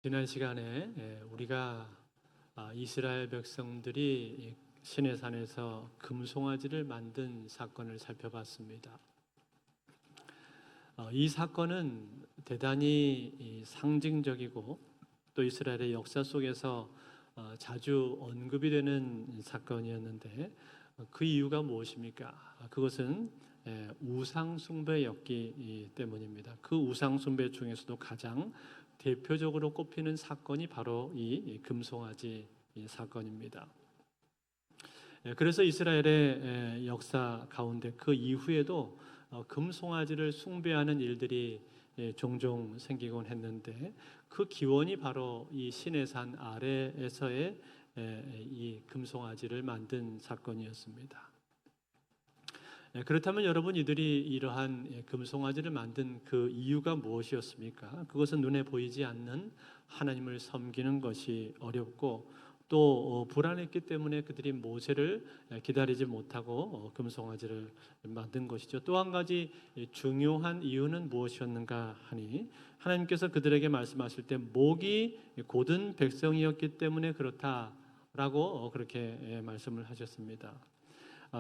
지난 시간에 우리가 이스라엘 백성들이 시내산에서 금송아지를 만든 사건을 살펴봤습니다. 이 사건은 대단히 상징적이고 또 이스라엘의 역사 속에서 자주 언급이 되는 사건이었는데 그 이유가 무엇입니까? 그것은 우상 숭배였기 때문입니다. 그 우상 숭배 중에서도 가장 대표적으로 꼽히는 사건이 바로 이 금송아지 사건입니다. 그래서 이스라엘의 역사 가운데 그 이후에도 금송아지를 숭배하는 일들이 종종 생기곤 했는데 그 기원이 바로 이 시내산 아래에서의 이 금송아지를 만든 사건이었습니다. 그렇다면 여러분, 이들이 이러한 금송아지를 만든 그 이유가 무엇이었습니까? 그것은 눈에 보이지 않는 하나님을 섬기는 것이 어렵고 또 불안했기 때문에 그들이 모세를 기다리지 못하고 금송아지를 만든 것이죠. 또 한 가지 중요한 이유는 무엇이었는가 하니 하나님께서 그들에게 말씀하실 때 목이 곧은 백성이었기 때문에 그렇다라고 그렇게 말씀을 하셨습니다.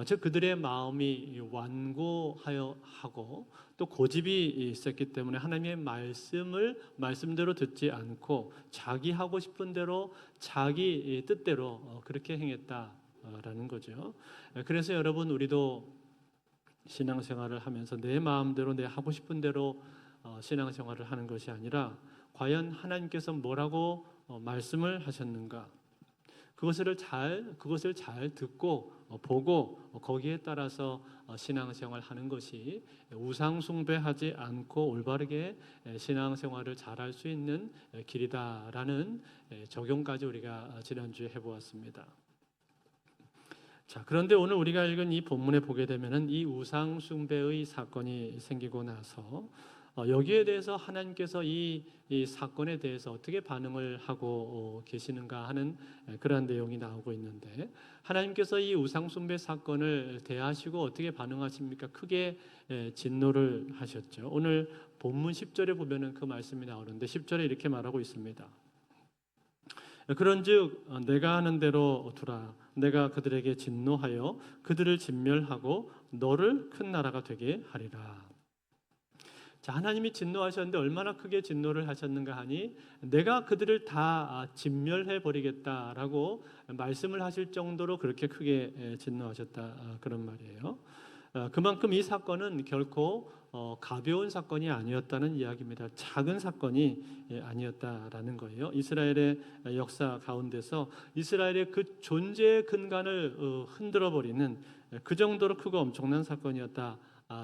즉 그들의 마음이 완고하여 하고 또 고집이 있었기 때문에 하나님의 말씀대로 듣지 않고 자기 하고 싶은 대로 자기 뜻대로 그렇게 행했다라는 거죠. 그래서 여러분, 우리도 신앙생활을 하면서 내 마음대로 내 하고 싶은 대로 신앙생활을 하는 것이 아니라 과연 하나님께서 뭐라고 말씀을 하셨는가, 그것을 잘 듣고 보고 거기에 따라서 신앙생활 하는 것이 우상 숭배하지 않고 올바르게 신앙생활을 잘할 수 있는 길이다라는 적용까지 우리가 지난주에 해보았습니다. 자, 그런데 오늘 우리가 읽은 이 본문에 보게 되면은 이 우상 숭배의 사건이 생기고 나서 여기에 대해서 하나님께서 이 사건에 대해서 어떻게 반응을 하고 계시는가 하는 그러한 내용이 나오고 있는데, 하나님께서 이 우상 숭배 사건을 대하시고 어떻게 반응하십니까? 크게 진노를 하셨죠. 오늘 본문 10절에 보면은 그 말씀이 나오는데 10절에 이렇게 말하고 있습니다. 그런즉 내가 하는 대로 두라. 내가 그들에게 진노하여 그들을 진멸하고 너를 큰 나라가 되게 하리라. 자, 하나님이 진노하셨는데 얼마나 크게 진노를 하셨는가 하니 내가 그들을 다 진멸해 버리겠다라고 말씀을 하실 정도로 그렇게 크게 진노하셨다, 그런 말이에요. 그만큼 이 사건은 결코 가벼운 사건이 아니었다는 이야기입니다. 작은 사건이 아니었다라는 거예요. 이스라엘의 역사 가운데서 이스라엘의 그 존재의 근간을 흔들어 버리는 그 정도로 크고 엄청난 사건이었다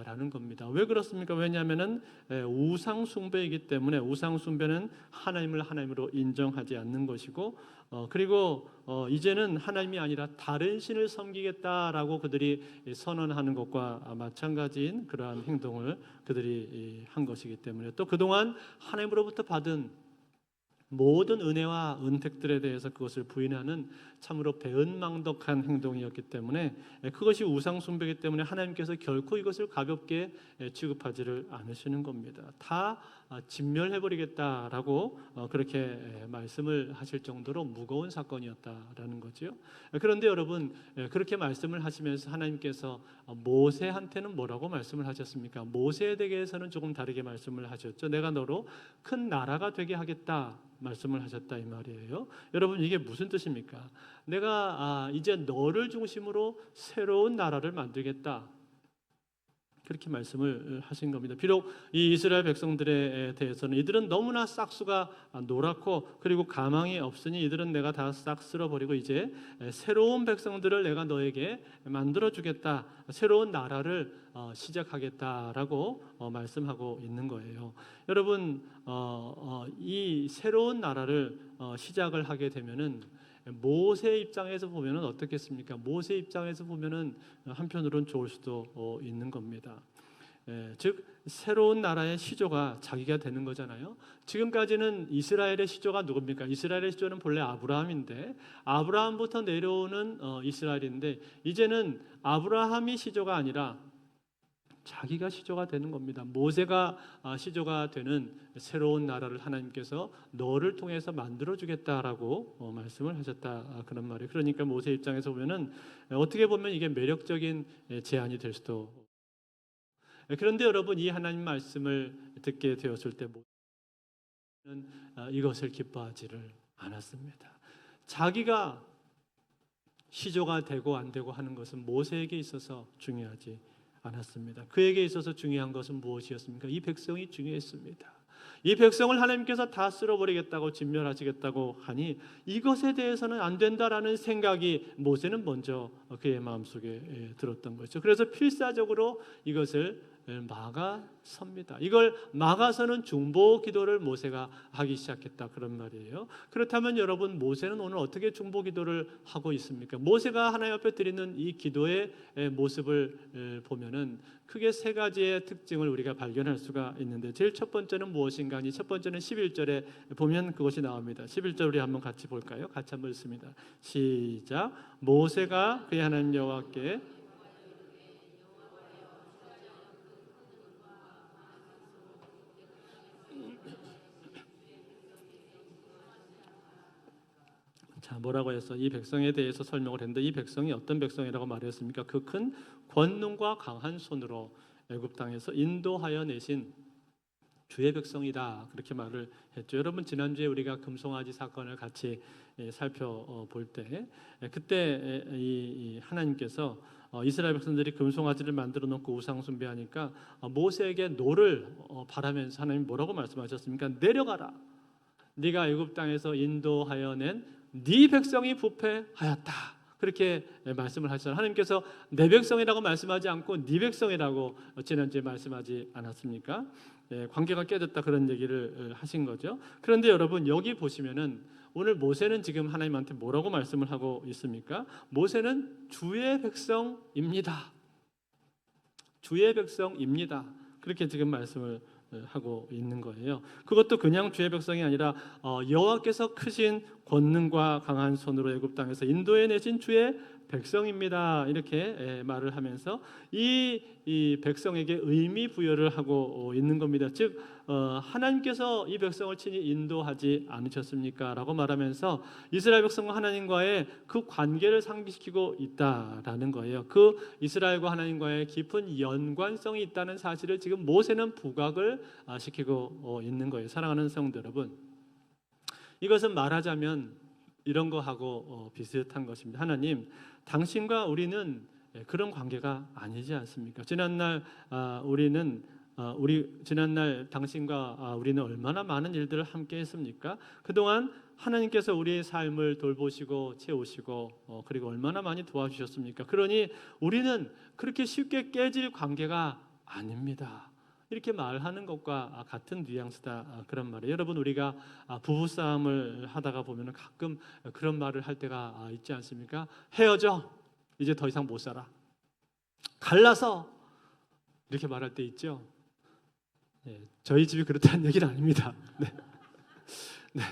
라는 겁니다. 왜 그렇습니까? 왜냐하면은 우상 숭배이기 때문에. 우상 숭배는 하나님을 하나님으로 인정하지 않는 것이고, 그리고 이제는 하나님이 아니라 다른 신을 섬기겠다라고 그들이 선언하는 것과 마찬가지인 그러한 행동을 그들이 한 것이기 때문에, 또 그동안 하나님으로부터 받은 모든 은혜와 은택들에 대해서 그것을 부인하는 참으로 배은망덕한 행동이었기 때문에, 그것이 우상 숭배이기 때문에 하나님께서 결코 이것을 가볍게 취급하지를 않으시는 겁니다. 다 진멸해버리겠다라고 그렇게 말씀을 하실 정도로 무거운 사건이었다라는 거죠. 그런데 여러분, 그렇게 말씀을 하시면서 하나님께서 모세한테는 뭐라고 말씀을 하셨습니까? 모세에 대해서는 조금 다르게 말씀을 하셨죠. 내가 너로 큰 나라가 되게 하겠다 말씀을 하셨다, 이 말이에요. 여러분, 이게 무슨 뜻입니까? 내가 이제 너를 중심으로 새로운 나라를 만들겠다, 그렇게 말씀을 하신 겁니다. 비록 이 이스라엘 백성들에 대해서는 이들은 너무나 싹수가 노랗고 그리고 가망이 없으니 이들은 내가 다 싹 쓸어버리고 이제 새로운 백성들을 내가 너에게 만들어주겠다, 새로운 나라를 시작하겠다라고 말씀하고 있는 거예요. 여러분, 이 새로운 나라를 시작을 하게 되면은 모세 입장에서 보면은 어떻겠습니까? 모세 입장에서 보면은 한편으로는 좋을 수도 있는 겁니다. 즉 새로운 나라의 시조가 자기가 되는 거잖아요. 지금까지는 이스라엘의 시조가 누굽니까? 이스라엘의 시조는 본래 아브라함인데, 아브라함부터 내려오는 이스라엘인데, 이제는 아브라함이 시조가 아니라 자기가 시조가 되는 겁니다. 모세가 시조가 되는 새로운 나라를 하나님께서 너를 통해서 만들어주겠다라고 말씀을 하셨다, 그런 말이에요. 그러니까 모세 입장에서 보면은 어떻게 보면 이게 매력적인 제안이 될 수도. 그런데 여러분, 이 하나님 말씀을 듣게 되었을 때 모세는 이것을 기뻐하지를 않았습니다. 자기가 시조가 되고 안 되고 하는 것은 모세에게 있어서 중요하지 않았습니다. 그에게 있어서 중요한 것은 무엇이었습니까? 이 백성이 중요했습니다. 이 백성을 하나님께서 다 쓸어버리겠다고 진멸하시겠다고 하니 이것에 대해서는 안 된다라는 생각이 모세는 먼저 그의 마음속에 들었던 거죠. 그래서 필사적으로 이것을 막아섭니다. 이걸 막아서는 중보 기도를 모세가 하기 시작했다, 그런 말이에요. 그렇다면 여러분, 모세는 오늘 어떻게 중보 기도를 하고 있습니까? 모세가 하나님 앞에 드리는 이 기도의 모습을 보면은 크게 세 가지의 특징을 우리가 발견할 수가 있는데, 제일 첫 번째는 무엇인가 하니, 첫 번째는 11절에 보면 그것이 나옵니다. 11절 우리 한번 같이 볼까요? 같이 한번 읽습니다. 시작. 모세가 그의 하나님 여호와께 자, 뭐라고 해서 이 백성에 대해서 설명을 했는데, 이 백성이 어떤 백성이라고 말했습니까? 그 큰 권능과 강한 손으로 애굽 땅에서 인도하여 내신 주의 백성이다, 그렇게 말을 했죠. 여러분, 지난주에 우리가 금송아지 사건을 같이 살펴볼 때, 그때 이 하나님께서 이스라엘 백성들이 금송아지를 만들어 놓고 우상 숭배하니까 모세에게 노를 바라면서 하나님 뭐라고 말씀하셨습니까? 내려가라. 네가 애굽 땅에서 인도하여 낸 네 백성이 부패하였다, 그렇게 말씀을 하셨잖아요. 하나님께서 내 백성이라고 말씀하지 않고 네 백성이라고 지난주에 말씀하지 않았습니까? 관계가 깨졌다, 그런 얘기를 하신 거죠. 그런데 여러분, 여기 보시면은 오늘 모세는 지금 하나님한테 뭐라고 말씀을 하고 있습니까? 모세는 주의 백성입니다. 주의 백성입니다. 그렇게 지금 말씀을 하고 있는 거예요. 그것도 그냥 주의 백성이 아니라 여호와께서 크신 권능과 강한 손으로 애굽 땅에서 인도해 내신 주의 백성입니다, 이렇게 말을 하면서 이 백성에게 의미 부여를 하고 있는 겁니다. 즉 하나님께서 이 백성을 친히 인도하지 않으셨습니까? 라고 말하면서 이스라엘 백성과 하나님과의 그 관계를 상기시키고 있다라는 거예요. 그 이스라엘과 하나님과의 깊은 연관성이 있다는 사실을 지금 모세는 부각을 시키고 있는 거예요. 사랑하는 성도 여러분, 이것은 말하자면 이런 거하고 비슷한 것입니다. 하나님, 당신과 우리는 그런 관계가 아니지 않습니까? 지난날 당신과 우리는 얼마나 많은 일들을 함께 했습니까? 그동안 하나님께서 우리의 삶을 돌보시고 채우시고 그리고 얼마나 많이 도와주셨습니까? 그러니 우리는 그렇게 쉽게 깨질 관계가 아닙니다, 이렇게 말하는 것과 같은 뉘앙스다, 그런 말이에요. 여러분, 우리가 부부싸움을 하다가 보면 가끔 그런 말을 할 때가 있지 않습니까? 헤어져, 이제 더 이상 못 살아, 갈라서, 이렇게 말할 때 있죠. 저희 집이 그렇다는 얘기는 아닙니다. 네.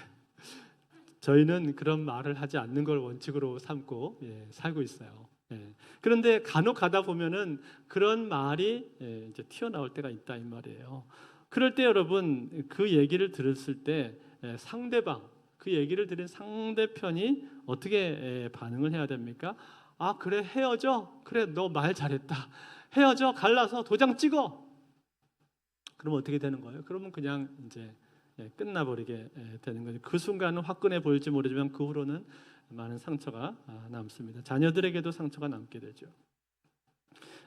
저희는 그런 말을 하지 않는 걸 원칙으로 삼고 살고 있어요. 그런데 간혹 가다 보면은 그런 말이 이제 튀어나올 때가 있다, 이 말이에요. 그럴 때 여러분, 그 얘기를 들었을 때 상대방, 그 얘기를 들은 상대편이 어떻게 반응을 해야 됩니까? 아, 그래, 헤어져, 그래, 너 말 잘했다, 헤어져, 갈라서 도장 찍어. 그러면 어떻게 되는 거예요? 그러면 그냥 이제 끝나버리게 되는 거죠. 그 순간은 화끈해 보일지 모르지만 그 후로는 많은 상처가 남습니다. 자녀들에게도 상처가 남게 되죠.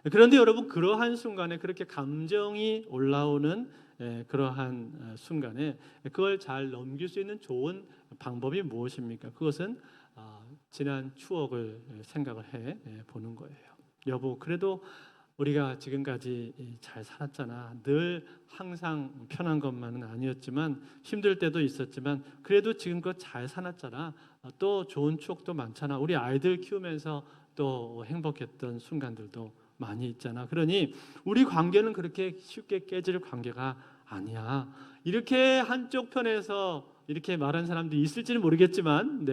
그런데 여러분, 그러한 순간에, 그렇게 감정이 올라오는 그러한 순간에 그걸 잘 넘길 수 있는 좋은 방법이 무엇입니까? 그것은 지난 추억을 생각을 해 보는 거예요. 여보, 그래도 우리가 지금까지 잘 살았잖아. 늘 항상 편한 것만은 아니었지만 힘들 때도 있었지만 그래도 지금껏 잘 살았잖아. 또 좋은 추억도 많잖아. 우리 아이들 키우면서 또 행복했던 순간들도 많이 있잖아. 그러니 우리 관계는 그렇게 쉽게 깨질 관계가 아니야. 이렇게 한쪽 편에서 이렇게 말한 사람들이 있을지는 모르겠지만,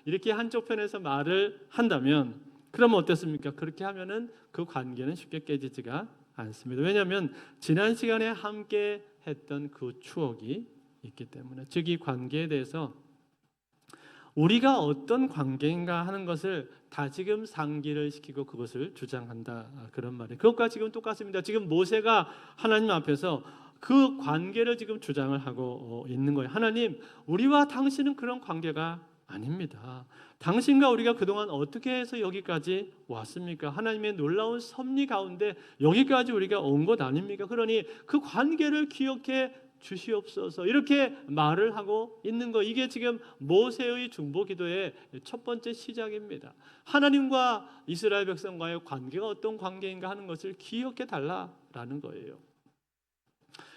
이렇게 한쪽 편에서 말을 한다면, 그러면 어떻습니까? 그렇게 하면은 그 관계는 쉽게 깨지지가 않습니다. 왜냐하면 지난 시간에 함께 했던 그 추억이 있기 때문에, 즉 이 관계에 대해서 우리가 어떤 관계인가 하는 것을 다시금 상기를 시키고 그것을 주장한다, 그런 말이에요. 그것과 지금 똑같습니다. 지금 모세가 하나님 앞에서 그 관계를 지금 주장을 하고 있는 거예요. 하나님, 우리와 당신은 그런 관계가 아닙니다. 당신과 우리가 그동안 어떻게 해서 여기까지 왔습니까? 하나님의 놀라운 섭리 가운데 여기까지 우리가 온 것 아닙니까? 그러니 그 관계를 기억해 주시옵소서, 이렇게 말을 하고 있는 거, 이게 지금 모세의 중보 기도의 첫 번째 시작입니다. 하나님과 이스라엘 백성과의 관계가 어떤 관계인가 하는 것을 기억해 달라라는 거예요.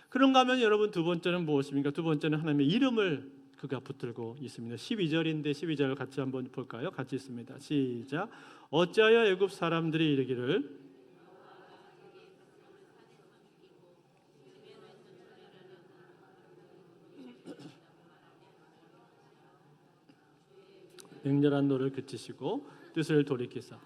그런가 하면 여러분, 두 번째는 무엇입니까? 두 번째는 하나님의 이름을 그가 붙들고 있습니다. 12절인데 12절 같이 한번 볼까요? 같이 있습니다. 시작. 어찌하여 애굽 사람들이 이르기를 맹렬한 노를 그치시고 뜻을 돌이키사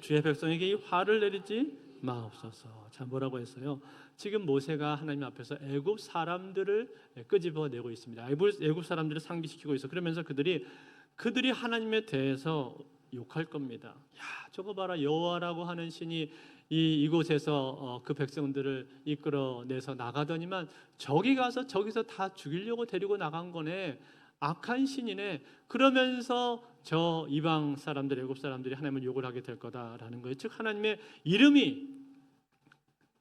주의 백성에게 이 화를 내리지 마옵소서. 자, 뭐라고 했어요? 지금 모세가 하나님 앞에서 애굽 사람들을 끄집어내고 있습니다. 애굽 사람들을 상기시키고 있어. 그러면서 그들이 하나님에 대해서 욕할 겁니다. 야, 저거 봐라, 여호와라고 하는 신이 이곳에서 그 백성들을 이끌어내서 나가더니만 저기 가서 저기서 다 죽이려고 데리고 나간 거네. 악한 신이네. 그러면서 저 이방 사람들, 애굽 사람들이 하나님을 욕을 하게 될 거다라는 거예요. 즉 하나님의 이름이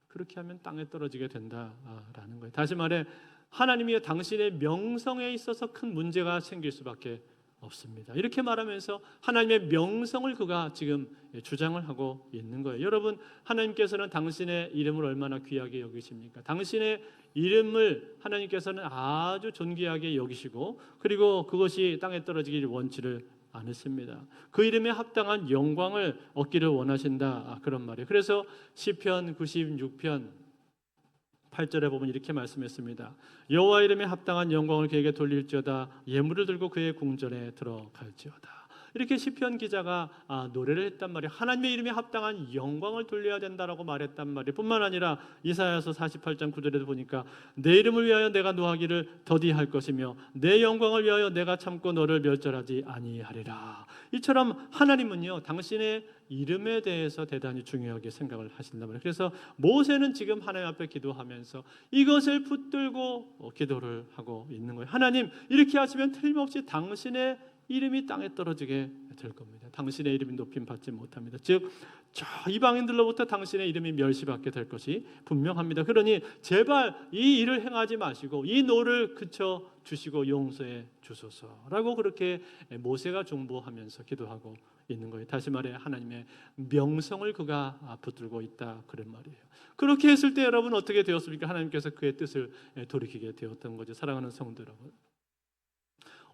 그렇게 하면 땅에 떨어지게 된다라는 거예요. 다시 말해, 하나님이 당신의 명성에 있어서 큰 문제가 생길 수밖에 없습니다. 이렇게 말하면서 하나님의 명성을 그가 지금 주장을 하고 있는 거예요. 여러분, 하나님께서는 당신의 이름을 얼마나 귀하게 여기십니까? 당신의 이름을 하나님께서는 아주 존귀하게 여기시고, 그리고 그것이 땅에 떨어지기를 원치를 않으십니다. 그 이름에 합당한 영광을 얻기를 원하신다, 그런 말이에요. 그래서 시편 96편 8절에 보면 이렇게 말씀했습니다. 여호와 이름에 합당한 영광을 그에게 돌릴지어다. 예물을 들고 그의 궁전에 들어갈지어다. 이렇게 시편 기자가 노래를 했단 말이에요. 하나님의 이름에 합당한 영광을 돌려야 된다라고 말했단 말이에요. 뿐만 아니라 이사야서 48장 9절에도 보니까 내 이름을 위하여 내가 노하기를 더디할 것이며 내 영광을 위하여 내가 참고 너를 멸절하지 아니하리라. 이처럼 하나님은요, 당신의 이름에 대해서 대단히 중요하게 생각을 하신단 말이에요. 그래서 모세는 지금 하나님 앞에 기도하면서 이것을 붙들고 기도를 하고 있는 거예요. 하나님, 이렇게 하시면 틀림없이 당신의 이름이 땅에 떨어지게 될 겁니다. 당신의 이름이 높임 받지 못합니다. 즉, 저 이방인들로부터 당신의 이름이 멸시받게 될 것이 분명합니다. 그러니 제발 이 일을 행하지 마시고 이 노를 그쳐 주시고 용서해 주소서라고 그렇게 모세가 중보하면서 기도하고 있는 거예요. 다시 말해, 하나님의 명성을 그가 붙들고 있다, 그런 말이에요. 그렇게 했을 때 여러분 어떻게 되었습니까? 하나님께서 그의 뜻을 돌이키게 되었던 거죠. 사랑하는 성도 여러분,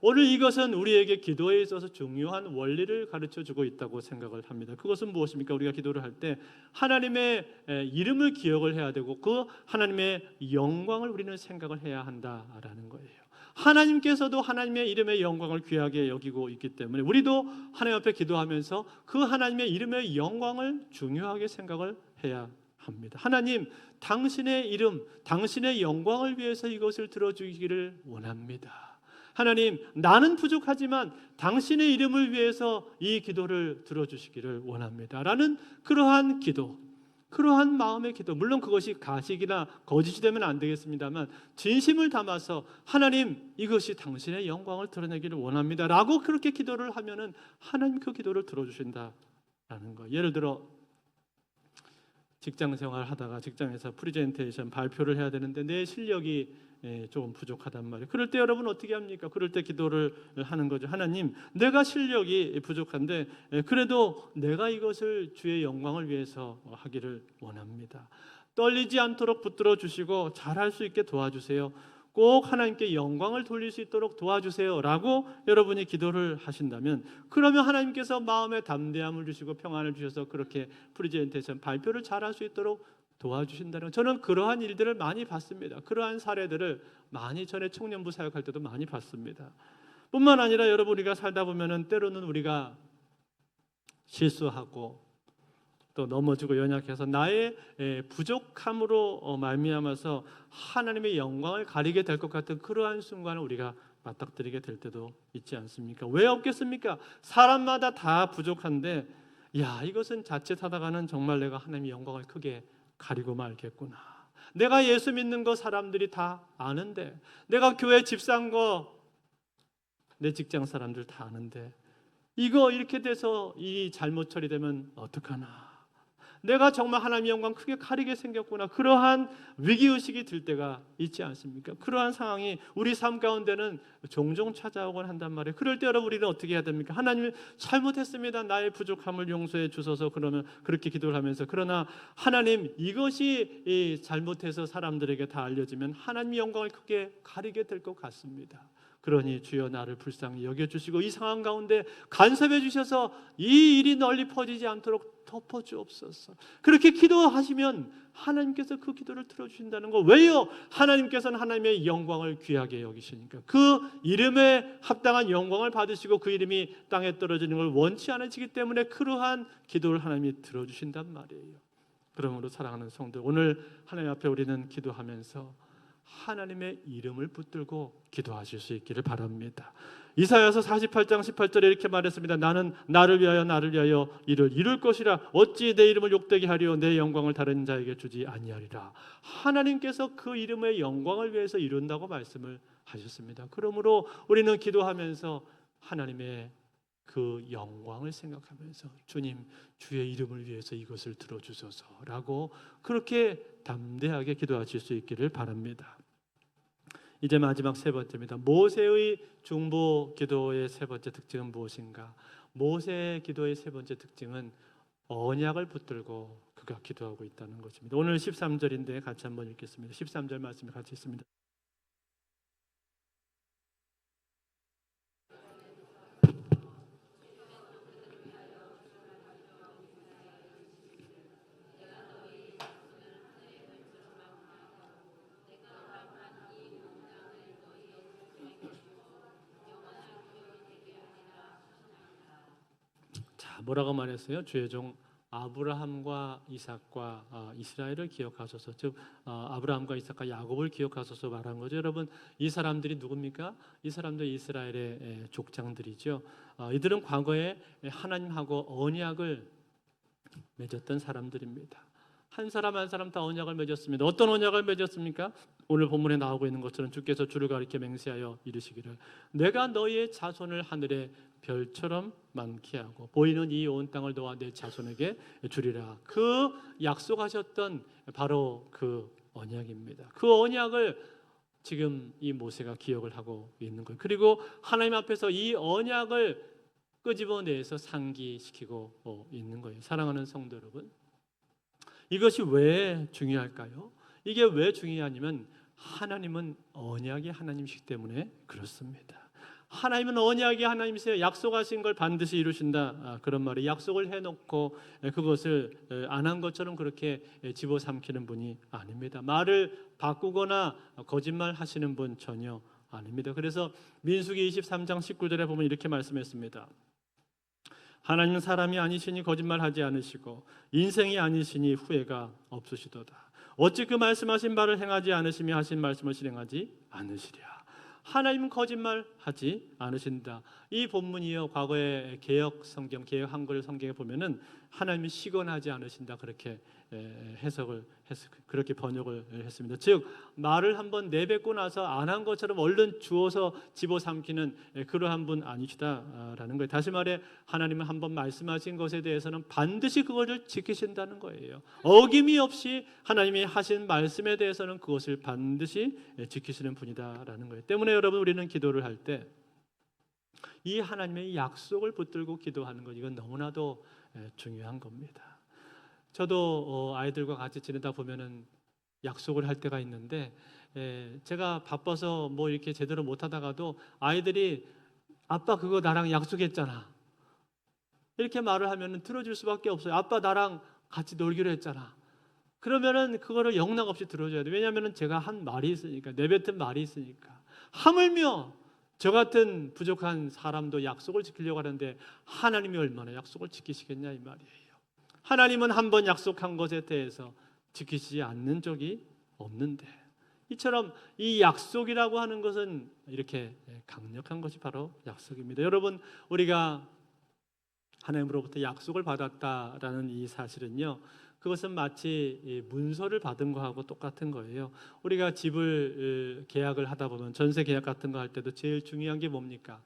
오늘 이것은 우리에게 기도에 있어서 중요한 원리를 가르쳐주고 있다고 생각을 합니다. 그것은 무엇입니까? 우리가 기도를 할 때 하나님의 이름을 기억을 해야 되고 그 하나님의 영광을 우리는 생각을 해야 한다라는 거예요. 하나님께서도 하나님의 이름의 영광을 귀하게 여기고 있기 때문에 우리도 하나님 앞에 기도하면서 그 하나님의 이름의 영광을 중요하게 생각을 해야 합니다. 하나님, 당신의 이름, 당신의 영광을 위해서 이것을 들어주기를 원합니다. 하나님, 나는 부족하지만 당신의 이름을 위해서 이 기도를 들어주시기를 원합니다 라는 그러한 기도, 그러한 마음의 기도, 물론 그것이 가식이나 거짓이 되면 안 되겠습니다만 진심을 담아서 하나님, 이것이 당신의 영광을 드러내기를 원합니다 라고 그렇게 기도를 하면은 하나님 그 기도를 들어주신다라는 거. 예를 들어 직장 생활 하다가 직장에서 프리젠테이션 발표를 해야 되는데 내 실력이 조금 부족하단 말이에요. 그럴 때 여러분 어떻게 합니까? 그럴 때 기도를 하는 거죠. 하나님, 내가 실력이 부족한데 그래도 내가 이것을 주의 영광을 위해서 하기를 원합니다. 떨리지 않도록 붙들어 주시고 잘할 수 있게 도와주세요. 꼭 하나님께 영광을 돌릴 수 있도록 도와주세요 라고 여러분이 기도를 하신다면, 그러면 하나님께서 마음에 담대함을 주시고 평안을 주셔서 그렇게 프리젠테이션 발표를 잘할 수 있도록 도와주신다는, 저는 그러한 일들을 많이 봤습니다. 그러한 사례들을 많이 전에 청년부 사역할 때도 많이 봤습니다. 뿐만 아니라 여러분, 우리가 살다 보면은 때로는 우리가 실수하고 또 넘어지고 연약해서 나의 부족함으로 말미암아서 하나님의 영광을 가리게 될 것 같은 그러한 순간을 우리가 맞닥뜨리게 될 때도 있지 않습니까? 왜 없겠습니까? 사람마다 다 부족한데 이것은 자칫하다가는 정말 내가 하나님의 영광을 크게 가리고 말겠구나. 내가 예수 믿는 거 사람들이 다 아는데, 내가 교회 집사한 거 내 직장 사람들 다 아는데, 이거 이렇게 돼서 이 잘못 처리되면 어떡하나. 내가 정말 하나님의 영광 크게 가리게 생겼구나. 그러한 위기의식이 들 때가 있지 않습니까? 그러한 상황이 우리 삶 가운데는 종종 찾아오곤 한단 말이에요. 그럴 때 여러분 우리는 어떻게 해야 됩니까? 하나님 잘못했습니다. 나의 부족함을 용서해 주소서. 그러면 그렇게 기도를 하면서, 그러나 하나님 이것이 잘못해서 사람들에게 다 알려지면 하나님의 영광을 크게 가리게 될 것 같습니다. 그러니 주여 나를 불쌍히 여겨주시고 이 상황 가운데 간섭해 주셔서 이 일이 널리 퍼지지 않도록 덮어주옵소서. 그렇게 기도하시면 하나님께서 그 기도를 들어주신다는 거. 왜요? 하나님께서는 하나님의 영광을 귀하게 여기시니까. 그 이름에 합당한 영광을 받으시고 그 이름이 땅에 떨어지는 걸 원치 않으시기 때문에 그러한 기도를 하나님이 들어주신단 말이에요. 그러므로 사랑하는 성도, 오늘 하나님 앞에 우리는 기도하면서 하나님의 이름을 붙들고 기도하실 수 있기를 바랍니다. 이사야서 48장 18절에 이렇게 말했습니다. 나는 나를 위하여 이를 이룰 것이라. 어찌 내 이름을 욕되게 하리요 내 영광을 다른 자에게 주지 아니하리라. 하나님께서 그 이름의 영광을 위해서 이룬다고 말씀을 하셨습니다. 그러므로 우리는 기도하면서 하나님의 그 영광을 생각하면서 주님, 주의 이름을 위해서 이것을 들어주소서라고 그렇게 담대하게 기도하실 수 있기를 바랍니다. 이제 마지막 세 번째입니다. 모세의 중보 기도의 세 번째 특징은 무엇인가? 모세의 기도의 세 번째 특징은 언약을 붙들고 그가 기도하고 있다는 것입니다. 오늘 13절인데 같이 한번 읽겠습니다. 13절 말씀을 같이 읽습니다. 뭐라고 말했어요? 주의 종 아브라함과 이삭과 이스라엘을 기억하소서. 즉 아브라함과 이삭과 야곱을 기억하소서 말한 거죠. 여러분, 이 사람들이 누굽니까? 이 사람들 이스라엘의 족장들이죠. 이들은 과거에 하나님하고 언약을 맺었던 사람들입니다. 한 사람 한 사람 다 언약을 맺었습니다. 어떤 언약을 맺었습니까? 오늘 본문에 나오고 있는 것처럼 주께서 주를 가리켜 맹세하여 이르시기를 내가 너희의 자손을 하늘의 별처럼 많게 하고 보이는 이 온 땅을 너와 내 자손에게 주리라. 그 약속하셨던 바로 그 언약입니다. 그 언약을 지금 이 모세가 기억을 하고 있는 거예요. 그리고 하나님 앞에서 이 언약을 끄집어내서 상기시키고 있는 거예요. 사랑하는 성도 여러분, 이것이 왜 중요할까요? 이게 왜 중요하냐면 하나님은 언약의 하나님이시기 때문에 그렇습니다. 하나님은 언약의 하나님이세요. 약속하신 걸 반드시 이루신다. 그런 말이 약속을 해놓고 그것을 안 한 것처럼 그렇게 집어삼키는 분이 아닙니다. 말을 바꾸거나 거짓말 하시는 분 전혀 아닙니다. 그래서 민수기 23장 19절에 보면 이렇게 말씀했습니다. 하나님은 사람이 아니시니 거짓말하지 않으시고 인생이 아니시니 후회가 없으시도다. 어찌 그 말씀하신 바를 행하지 않으시며 하신 말씀을 실행하지 않으시랴. 하나님은 거짓말하지 않으신다. 이 본문이요, 과거의 개역 성경, 개역 한글 성경에 보면은 하나님이 시건하지 않으신다 그렇게 해석을 그렇게 번역을 했습니다. 즉 말을 한번 내뱉고 나서 안 한 것처럼 얼른 주어서 집어삼키는 그러한 분 아니시다라는 거예요. 다시 말해 하나님은 한번 말씀하신 것에 대해서는 반드시 그것을 지키신다는 거예요. 어김이 없이 하나님이 하신 말씀에 대해서는 그것을 반드시 지키시는 분이다라는 거예요. 때문에 여러분, 우리는 기도를 할 때 이 하나님의 약속을 붙들고 기도하는 것, 이건 너무나도 중요한 겁니다. 저도 아이들과 같이 지내다 보면은 약속을 할 때가 있는데 제가 바빠서 뭐 이렇게 제대로 못 하다가도 아이들이 아빠 그거 나랑 약속했잖아 이렇게 말을 하면은 들어줄 수밖에 없어요. 아빠 나랑 같이 놀기로 했잖아. 그러면은 그거를 영락없이 들어줘야 돼요. 왜냐하면은 제가 한 말이 있으니까, 내뱉은 말이 있으니까. 하물며 저 같은 부족한 사람도 약속을 지키려고 하는데 하나님이 얼마나 약속을 지키시겠냐 이 말이에요. 하나님은 한 번 약속한 것에 대해서 지키지 않는 적이 없는데, 이처럼 이 약속이라고 하는 것은 이렇게 강력한 것이 바로 약속입니다. 여러분, 우리가 하나님으로부터 약속을 받았다라는 이 사실은요, 그것은 마치 문서를 받은 거하고 똑같은 거예요. 우리가 집을 계약을 하다 보면, 전세 계약 같은 거 할 때도 제일 중요한 게 뭡니까?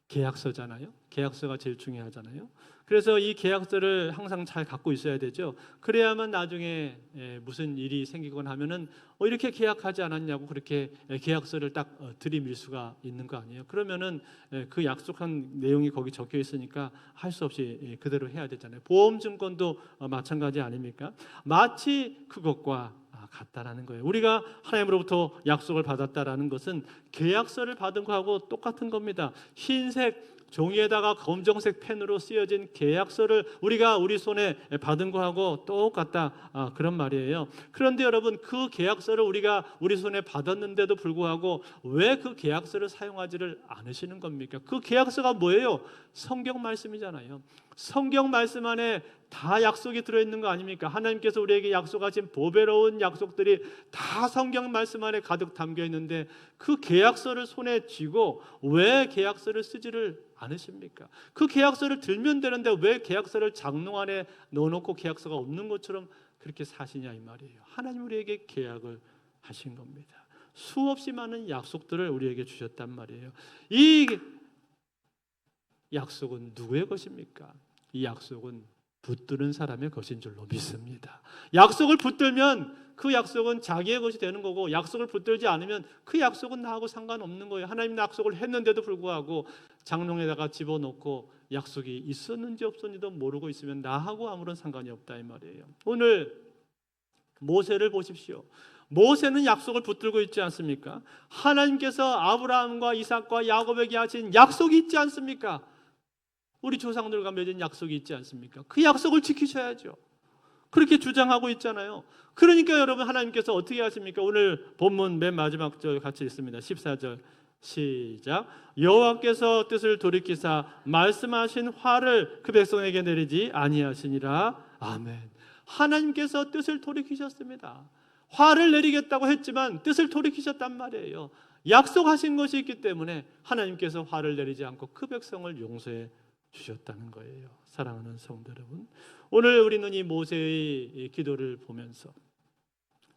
계약서잖아요. 계약서가 제일 중요하잖아요. 그래서 이 계약서를 항상 잘 갖고 있어야 되죠. 그래야만 나중에 무슨 일이 생기거나 하면은 이렇게 계약하지 않았냐고 그렇게 계약서를 딱 들이밀 수가 있는 거 아니에요. 그러면은 그 약속한 내용이 거기 적혀 있으니까 할 수 없이 그대로 해야 되잖아요. 보험증권도 마찬가지 아닙니까? 마치 그것과 같다라는 거예요. 우리가 하나님으로부터 약속을 받았다라는 것은 계약서를 받은 거하고 똑같은 겁니다. 흰색 종이에다가 검정색 펜으로 쓰여진 계약서를 우리가 우리 손에 받은 거하고 똑같다, 그런 말이에요. 그런데 여러분, 그 계약서를 우리가 우리 손에 받았는데도 불구하고 왜 그 계약서를 사용하지를 않으시는 겁니까? 그 계약서가 뭐예요? 성경 말씀이잖아요. 성경 말씀 안에 다 약속이 들어있는 거 아닙니까? 하나님께서 우리에게 약속하신 보배로운 약속들이 다 성경 말씀 안에 가득 담겨 있는데 그 계약서를 손에 쥐고 왜 계약서를 쓰지를 않으십니까? 그 계약서를 들면 되는데 왜 계약서를 장롱 안에 넣어놓고 계약서가 없는 것처럼 그렇게 사시냐 이 말이에요. 하나님 우리에게 계약을 하신 겁니다. 수없이 많은 약속들을 우리에게 주셨단 말이에요. 이 약속은 누구의 것입니까? 이 약속은 붙드는 사람의 것인 줄로 믿습니다. 약속을 붙들면 그 약속은 자기의 것이 되는 거고, 약속을 붙들지 않으면 그 약속은 나하고 상관없는 거예요. 하나님 약속을 했는데도 불구하고 장롱에다가 집어넣고 약속이 있었는지 없었는지도 모르고 있으면 나하고 아무런 상관이 없다 이 말이에요. 오늘 모세를 보십시오. 모세는 약속을 붙들고 있지 않습니까? 하나님께서 아브라함과 이삭과 야곱에게 하신 약속이 있지 않습니까? 우리 조상들과 맺은 약속이 있지 않습니까? 그 약속을 지키셔야죠. 그렇게 주장하고 있잖아요. 그러니까 여러분, 하나님께서 어떻게 하십니까? 오늘 본문 맨 마지막 절 같이 읽습니다. 14절 시작. 여호와께서 뜻을 돌이키사 말씀하신 화를 그 백성에게 내리지 아니하시니라. 아멘. 하나님께서 뜻을 돌이키셨습니다. 화를 내리겠다고 했지만 뜻을 돌이키셨단 말이에요. 약속하신 것이 있기 때문에 하나님께서 화를 내리지 않고 그 백성을 용서해 주셨다는 거예요. 사랑하는 성도 여러분, 오늘 우리는 이 모세의 기도를 보면서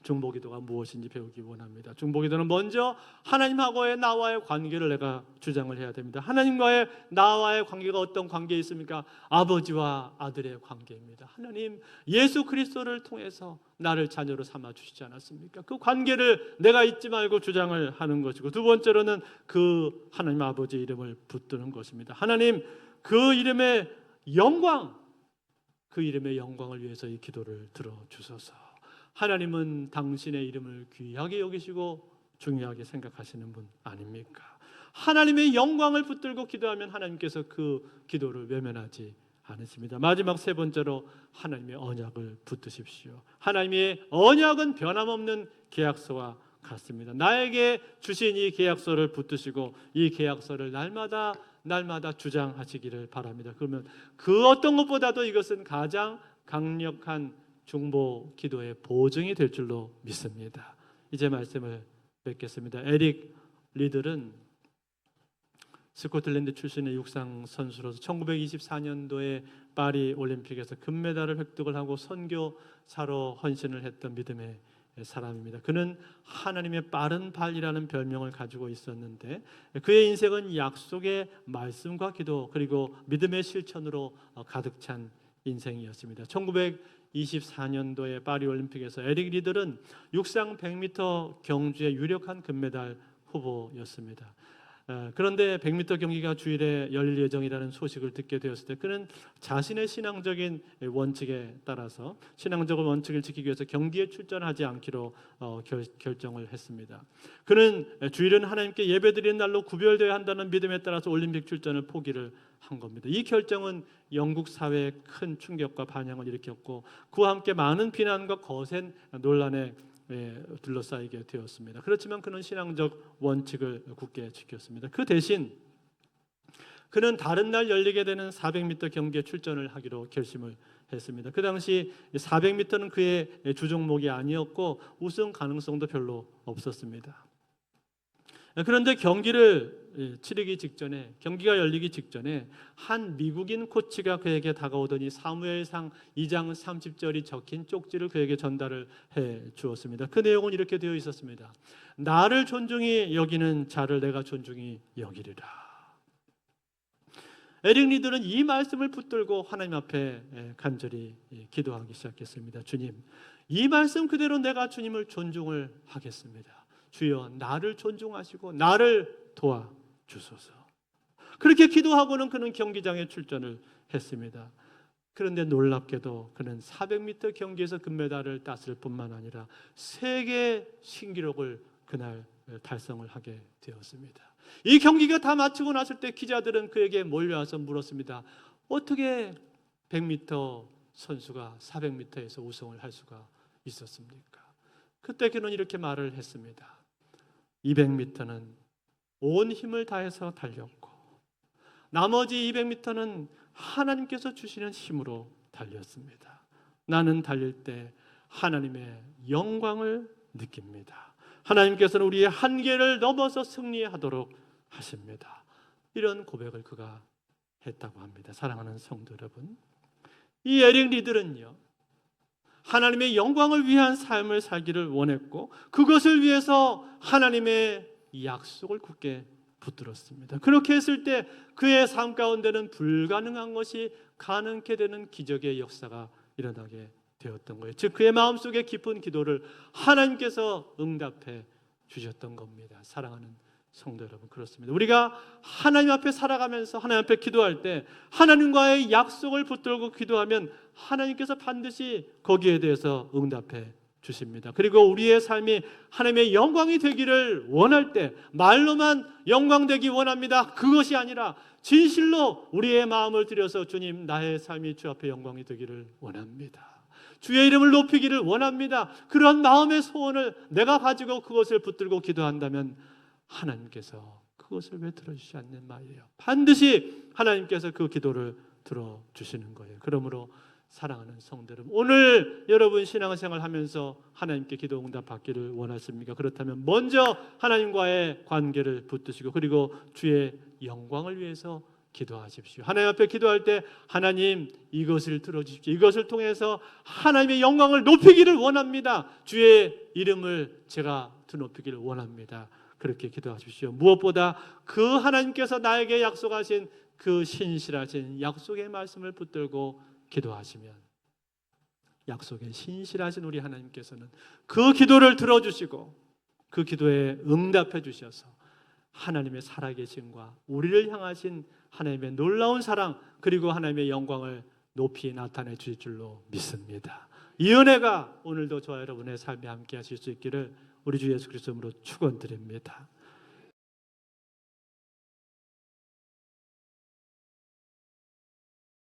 중보기도가 무엇인지 배우기 원합니다. 중보기도는 먼저 하나님하고의 나와의 관계를 내가 주장을 해야 됩니다. 하나님과의 나와의 관계가 어떤 관계에 있습니까? 아버지와 아들의 관계입니다. 하나님 예수 그리스도를 통해서 나를 자녀로 삼아 주시지 않았습니까? 그 관계를 내가 잊지 말고 주장을 하는 것이고, 두 번째로는 그 하나님 아버지 이름을 붙드는 것입니다. 하나님 그 이름의 영광, 그 이름의 영광을 위해서 이 기도를 들어주소서. 하나님은 당신의 이름을 귀하게 여기시고 중요하게 생각하시는 분 아닙니까? 하나님의 영광을 붙들고 기도하면 하나님께서 그 기도를 외면하지 않으십니다. 마지막 세 번째로 하나님의 언약을 붙드십시오. 하나님의 언약은 변함없는 계약서와 같습니다. 나에게 주신 이 계약서를 붙드시고 이 계약서를 날마다 주장하시기를 바랍니다. 그러면 그 어떤 것보다도 이것은 가장 강력한 중보 기도의 보증이 될 줄로 믿습니다. 이제 말씀을 맺겠습니다. 에릭 리들은 스코틀랜드 출신의 육상 선수로서 1924년도에 파리 올림픽에서 금메달을 획득을 하고 선교사로 헌신을 했던 믿음의 사람입니다. 그는 하나님의 빠른 발이라는 별명을 가지고 있었는데 그의 인생은 약속의 말씀과 기도 그리고 믿음의 실천으로 가득 찬 인생이었습니다. 1924년도에 파리 올림픽에서 에릭 리들은 육상 100m 경주의 유력한 금메달 후보였습니다. 그런데 100m 경기가 주일에 열릴 예정이라는 소식을 듣게 되었을 때 그는 자신의 신앙적인 원칙에 따라서 신앙적인 원칙을 지키기 위해서 경기에 출전하지 않기로 결정을 했습니다. 그는 주일은 하나님께 예배드리는 날로 구별되어야 한다는 믿음에 따라서 올림픽 출전을 포기를 한 겁니다. 이 결정은 영국 사회에 큰 충격과 반향을 일으켰고 그와 함께 많은 비난과 거센 논란에 둘러싸이게 되었습니다. 그렇지만 그는 신앙적 원칙을 굳게 지켰습니다. 그 대신 그는 다른 날 열리게 되는 400m 경기에 출전을 하기로 결심을 했습니다. 그 당시 400m는 그의 주종목이 아니었고 우승 가능성도 별로 없었습니다. 그런데 경기를 치르기 직전에, 경기가 열리기 직전에 한 미국인 코치가 그에게 다가오더니 사무엘상 2장 30절이 적힌 쪽지를 그에게 전달을 해 주었습니다. 그 내용은 이렇게 되어 있었습니다. 나를 존중히 여기는 자를 내가 존중히 여기리라. 에릭 리드는 이 말씀을 붙들고 하나님 앞에 간절히 기도하기 시작했습니다. 주님, 이 말씀 그대로 내가 주님을 존중을 하겠습니다. 주여, 나를 존중하시고 나를 도와주소서. 그렇게 기도하고는 그는 경기장에 출전을 했습니다. 그런데 놀랍게도 그는 400m 경기에서 금메달을 땄을 뿐만 아니라 세계 신기록을 그날 달성을 하게 되었습니다. 이 경기가 다 마치고 났을 때 기자들은 그에게 몰려와서 물었습니다. 어떻게 100m 선수가 400m에서 우승을 할 수가 있었습니까? 그때 그는 이렇게 말을 했습니다. 200m는 온 힘을 다해서 달렸고 나머지 200m는 하나님께서 주시는 힘으로 달렸습니다. 나는 달릴 때 하나님의 영광을 느낍니다. 하나님께서는 우리의 한계를 넘어서 승리하도록 하십니다. 이런 고백을 그가 했다고 합니다. 사랑하는 성도 여러분, 이 에릭 리들은요, 하나님의 영광을 위한 삶을 살기를 원했고 그것을 위해서 하나님의 약속을 굳게 붙들었습니다. 그렇게 했을 때 그의 삶 가운데는 불가능한 것이 가능케 되는 기적의 역사가 일어나게 되었던 거예요. 즉 그의 마음속에 깊은 기도를 하나님께서 응답해 주셨던 겁니다. 사랑하는 성도 여러분, 그렇습니다. 우리가 하나님 앞에 살아가면서 하나님 앞에 기도할 때 하나님과의 약속을 붙들고 기도하면 하나님께서 반드시 거기에 대해서 응답해 주십니다. 그리고 우리의 삶이 하나님의 영광이 되기를 원할 때 말로만 영광되기 원합니다. 그것이 아니라 진실로 우리의 마음을 들여서 주님, 나의 삶이 주 앞에 영광이 되기를 원합니다. 주의 이름을 높이기를 원합니다. 그런 마음의 소원을 내가 가지고 그것을 붙들고 기도한다면 하나님께서 그것을 왜 들어주시지 않는 말이에요. 반드시 하나님께서 그 기도를 들어주시는 거예요. 그러므로 사랑하는 성도 여러분, 오늘 여러분 신앙생활 하면서 하나님께 기도 응답 받기를 원하십니까? 그렇다면 먼저 하나님과의 관계를 붙드시고 그리고 주의 영광을 위해서 기도하십시오. 하나님 앞에 기도할 때 하나님, 이것을 들어주십시오. 이것을 통해서 하나님의 영광을 높이기를 원합니다. 주의 이름을 제가 드높이기를 원합니다. 그렇게 기도하십시오. 무엇보다 그 하나님께서 나에게 약속하신 그 신실하신 약속의 말씀을 붙들고 기도하시면 약속에 신실하신 우리 하나님께서는 그 기도를 들어주시고 그 기도에 응답해 주셔서 하나님의 살아계심과 우리를 향하신 하나님의 놀라운 사랑 그리고 하나님의 영광을 높이 나타내 주실 줄로 믿습니다. 이 은혜가 오늘도 저와 여러분의 삶에 함께 하실 수 있기를 우리 주 예수 그리스도 이름으로 축원드립니다.